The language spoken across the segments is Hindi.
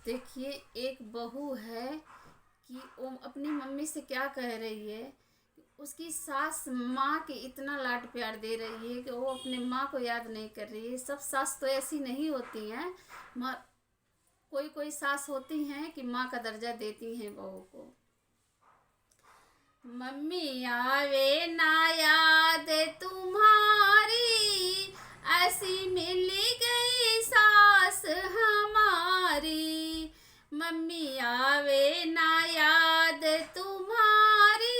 देखिए, एक बहू है कि वो अपनी मम्मी से क्या कह रही है। उसकी सास माँ के इतना लाड प्यार दे रही है कि वो अपने माँ को याद नहीं कर रही है। सब सास तो ऐसी नहीं होती हैं। माँ, कोई कोई सास होती हैं कि माँ का दर्जा देती हैं बहू को। मम्मी आवे ना याद तुम्हारी, ऐसी मिल गई सास हमारी। मम्मी आवे ना याद तुम्हारी,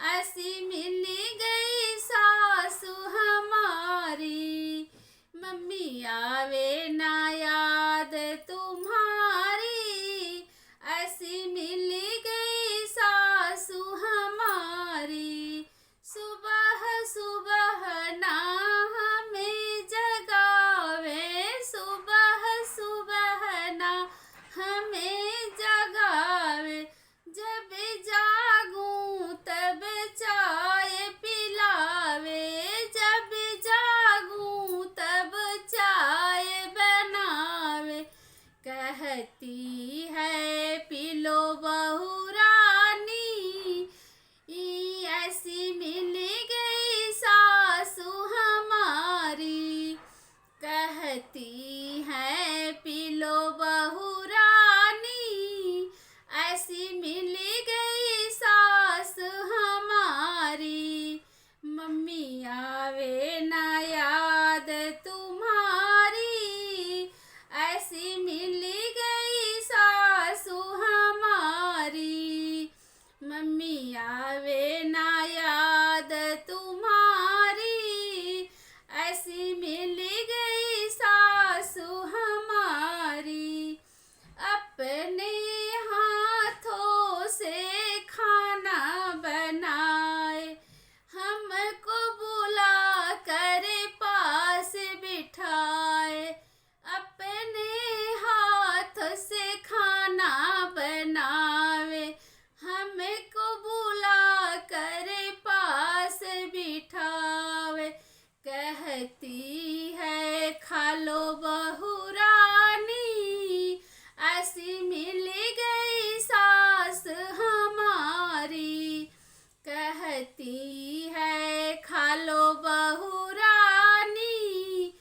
ऐसी मिल गई सास हमारी। मम्मी आवे ना याद तुम्हारी, ऐसी मिल गई सासु हमारी। सुबह सुबह ना हमें जगावे, सुबह सुबह ना हमें जगावे। जब जागूं तब चाय पिलावे, जब जागूं तब चाय बनावे। कहती है पी लो बहू रानी, ऐसी मिल गई सासु हमारी। कहती है पी लो बहू रानी, ऐसी मिल गई सास हमारी। मम्मी आवे ना याद तुम्हारी, ऐसी मिल गई सासु हमारी। मम्मी आवे ना याद तुम्हारी, ऐसी मिल गई सासु हमारी। अपने हाथों से खाना बनाए, हमको बुला कर पास बिठाए। अपने हाथ से खाना बनावे, हमको बुला कर पास बिठावे। कहती है खा लो बहू रानी, ऐसी मिल गई सास हमारी। कहती है खा लो बहू रानी,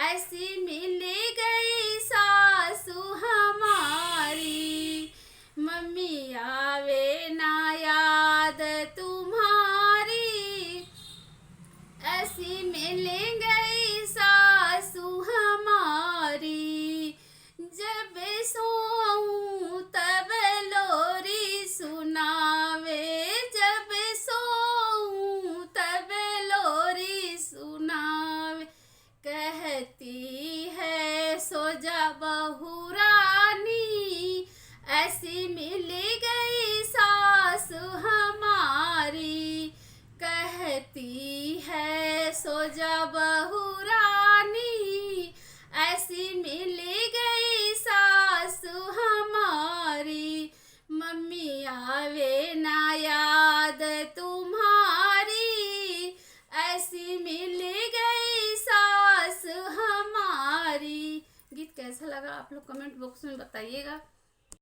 ऐसी मिल गई सासु हमारी। मम्मी आवे ना याद तुम्हारी, ऐसी मिल गई सासु हमारी। जब सोऊं तब लोरी सुनावे, जब सोऊं तब लोरी सुनावे। कहती है सो जा बहू रानी, ऐसी मिल गई सास हमारी। कहती है सो जा बहू रानी, ऐसी मिल गई सास हमारी। मम्मी आवे ना याद तुम्हारी, ऐसी मिल गई सास हमारी। गीत कैसा लगा आप लोग कमेंट बॉक्स में बताइएगा।